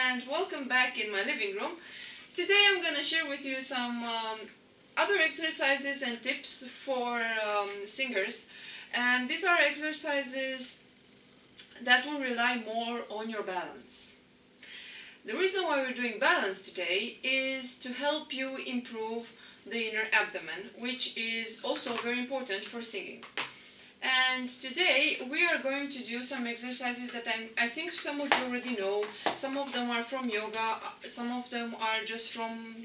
and welcome back in my living room. Today I'm going to share with you some other exercises and tips for singers, and these are exercises that will rely more on your balance. The reason why we're doing balance today is to help you improve the inner abdomen, which is also very important for singing. And today we are going to do some exercises that I think some of you already know. Some of them are from yoga, some of them are just from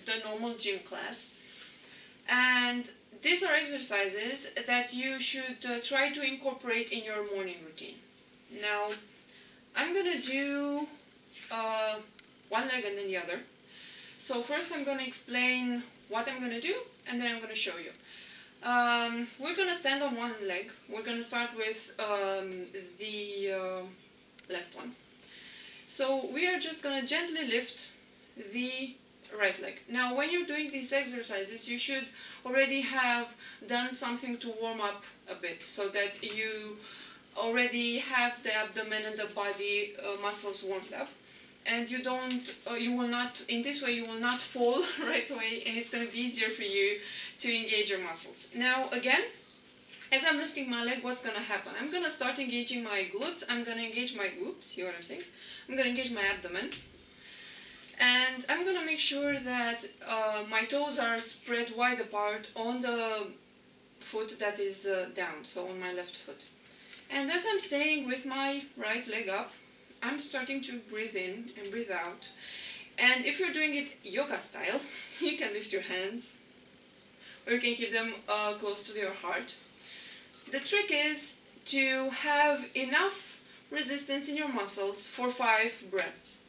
the normal gym class. And these are exercises that you should try to incorporate in your morning routine. Now, I'm going to do one leg and then the other. So first I'm going to explain what I'm going to do, and then I'm going to show you. We're going to stand on one leg. We're going to start with the left one. So we are just going to gently lift the right leg. Now when you're doing these exercises, you should already have done something to warm up a bit, so that you already have the abdomen and the body muscles warmed up. And you will not, in this way you will not fall right away, and it's going to be easier for you to engage your muscles. Now again, as I'm lifting my leg, what's going to happen? I'm going to start engaging my glutes, I'm going to engage my, see what I'm saying? I'm going to engage my abdomen. And I'm going to make sure that my toes are spread wide apart on the foot that is down, so on my left foot. And as I'm staying with my right leg up, I'm starting to breathe in and breathe out. And if you're doing it yoga style, you can lift your hands, or you can keep them close to your heart. The trick is to have enough resistance in your muscles for 5 breaths.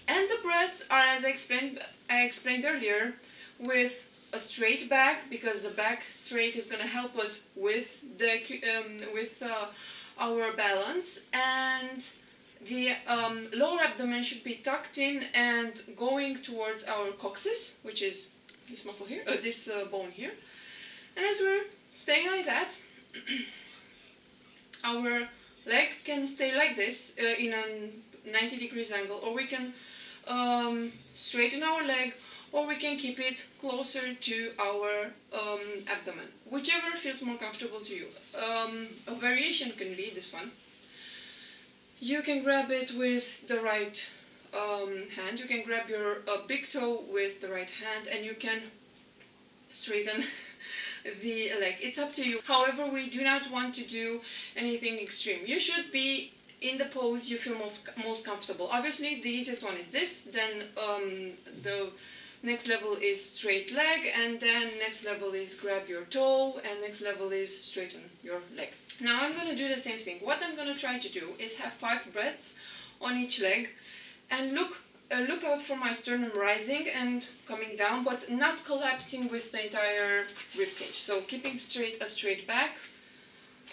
And the breaths are, as I explained earlier, with a straight back, because the back straight is going to help us with our balance, and the lower abdomen should be tucked in and going towards our coccyx, which is this muscle here, this bone here. And as we're staying like that, our leg can stay like this in a 90 degrees angle, or we can straighten our leg, or we can keep it closer to our abdomen, whichever feels more comfortable to you. A variation can be this one. You can grab it with the right hand, you can grab your big toe with the right hand, and you can straighten the leg. It's up to you. However, we do not want to do anything extreme. You should be in the pose you feel most comfortable. Obviously, the easiest one is this, then the next level is straight leg, and then next level is grab your toe, and next level is straighten your leg. Now I'm going to do the same thing. What I'm going to try to do is have 5 breaths on each leg, and look out for my sternum rising and coming down, but not collapsing with the entire ribcage. So keeping a straight back,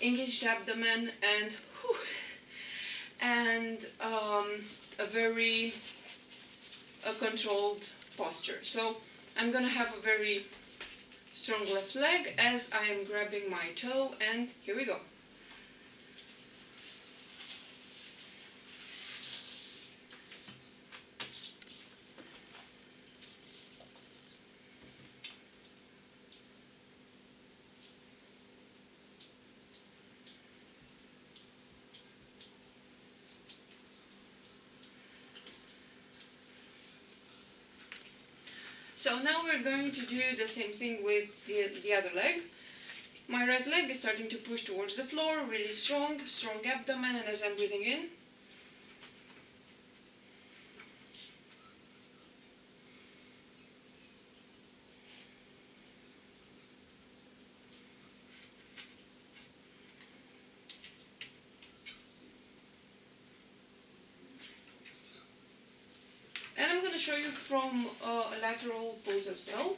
engaged abdomen, and a very controlled posture. So I'm going to have a very strong left leg as I am grabbing my toe, and here we go. So now we're going to do the same thing with the other leg. My right leg is starting to push towards the floor, really strong abdomen, and as I'm breathing in, and I'm going to show you from a lateral pose as well.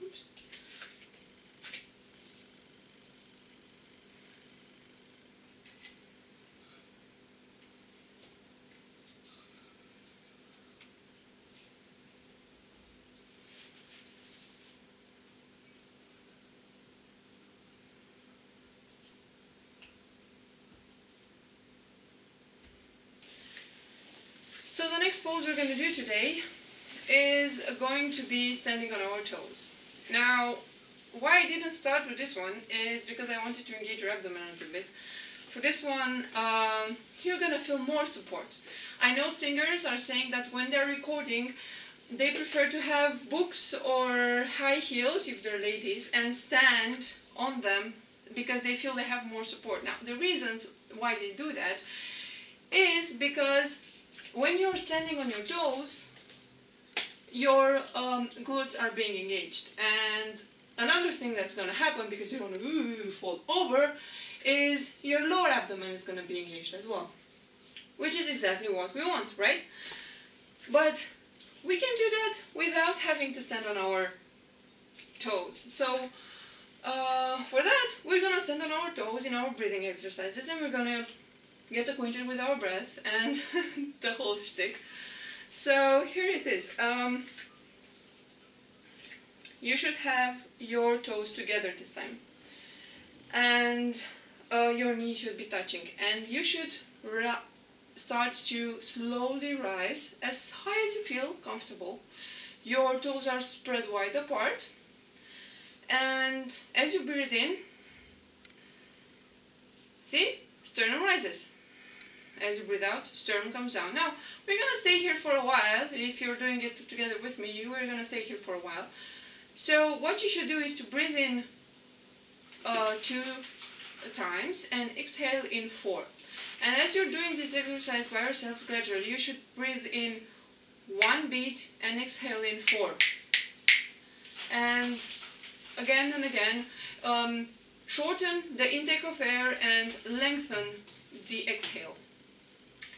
Oops. So the next pose we're going to do today is going to be standing on our toes. Now, why I didn't start with this one is because I wanted to engage your abdomen a little bit. For this one, you're going to feel more support. I know singers are saying that when they're recording, they prefer to have books or high heels, if they're ladies, and stand on them because they feel they have more support. Now, the reasons why they do that is because when you're standing on your toes, your glutes are being engaged. And another thing that's going to happen, because you don't want to fall over, is your lower abdomen is going to be engaged as well. Which is exactly what we want, right? But we can do that without having to stand on our toes. So for that, we're going to stand on our toes in our breathing exercises, and we're going to get acquainted with our breath and the whole shtick. So here it is. You should have your toes together this time. And your knees should be touching. And you should start to slowly rise as high as you feel comfortable. Your toes are spread wide apart. And as you breathe in, see, sternum rises. As you breathe out, sternum comes down. Now, we're going to stay here for a while. If you're doing it together with me, you are going to stay here for a while. So what you should do is to breathe in 2 times and exhale in 4. And as you're doing this exercise by yourself gradually, you should breathe in 1 beat and exhale in 4. And again and again, shorten the intake of air and lengthen the exhale.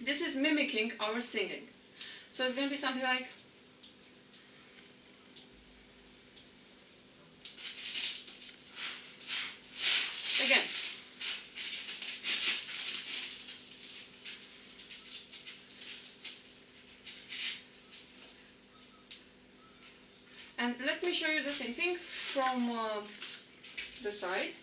This is mimicking our singing. So it's going to be something like... Again. And let me show you the same thing from the side.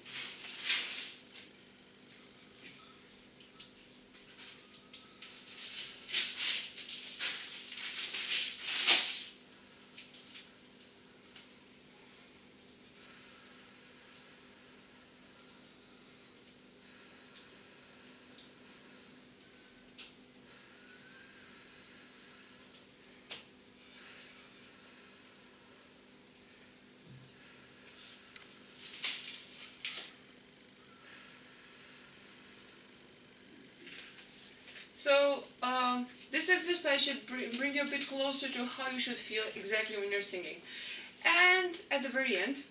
So this exercise should bring you a bit closer to how you should feel exactly when you're singing. And at the very end,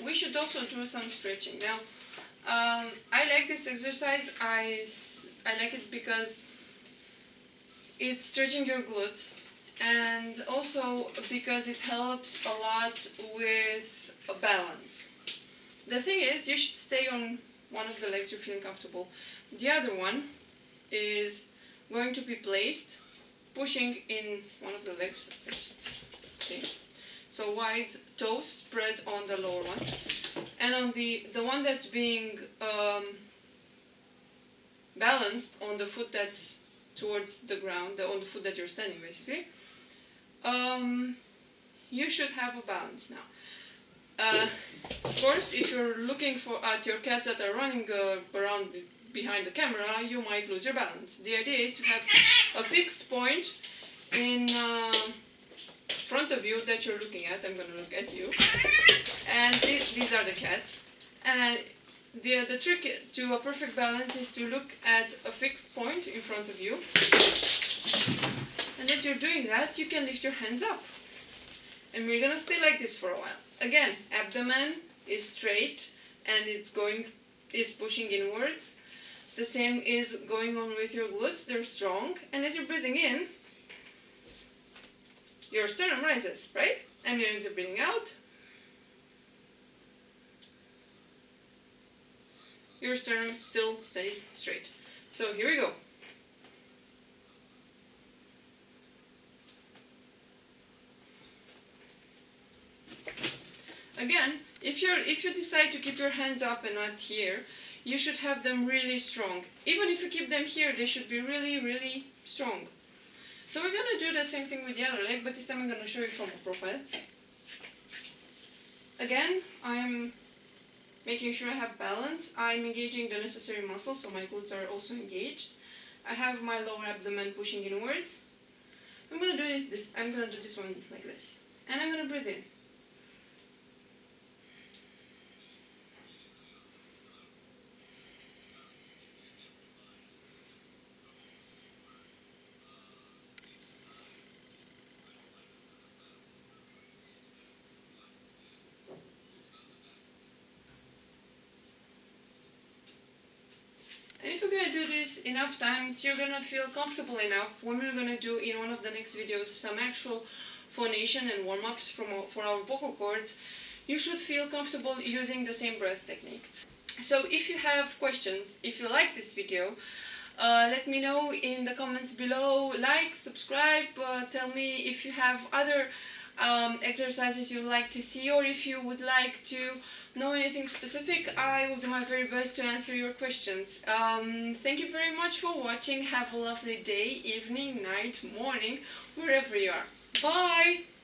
we should also do some stretching. Now, I like this exercise. I like it because it's stretching your glutes, and also because it helps a lot with balance. The thing is, you should stay on one of the legs you're feeling comfortable. The other one is going to be placed, pushing in one of the legs. Okay. So wide toes spread on the lower one. And on the one that's being balanced on the foot that's towards the ground, on the foot that you're standing basically, you should have a balance now. Of course, if you're looking at your cats that are running around behind the camera, you might lose your balance. The idea is to have a fixed point in front of you that you're looking at. I'm going to look at you. And these are the cats. And the trick to a perfect balance is to look at a fixed point in front of you. And as you're doing that, you can lift your hands up. And we're going to stay like this for a while. Again, abdomen is straight and it's pushing inwards. The same is going on with your glutes, they're strong. And as you're breathing in, your sternum rises, right? And as you're breathing out, your sternum still stays straight. So here we go. Again, if you decide to keep your hands up and not here, you should have them really strong. Even if you keep them here, they should be really, really strong. So we're going to do the same thing with the other leg, but this time I'm going to show you from a profile. Again, I'm making sure I have balance. I'm engaging the necessary muscles, so my glutes are also engaged. I have my lower abdomen pushing inwards. I'm going to do I'm going to do this one like this. And I'm going to breathe in. And if you're going to do this enough times, you're going to feel comfortable enough when we're going to do in one of the next videos some actual phonation and warm-ups for our vocal cords. You should feel comfortable using the same breath technique. So if you have questions, if you like this video, let me know in the comments below. Like, subscribe, tell me if you have other exercises you'd like to see, or if you would like to know anything specific. I will do my very best to answer your questions. Thank you very much for watching. Have a lovely day, evening, night, morning, wherever you are. Bye!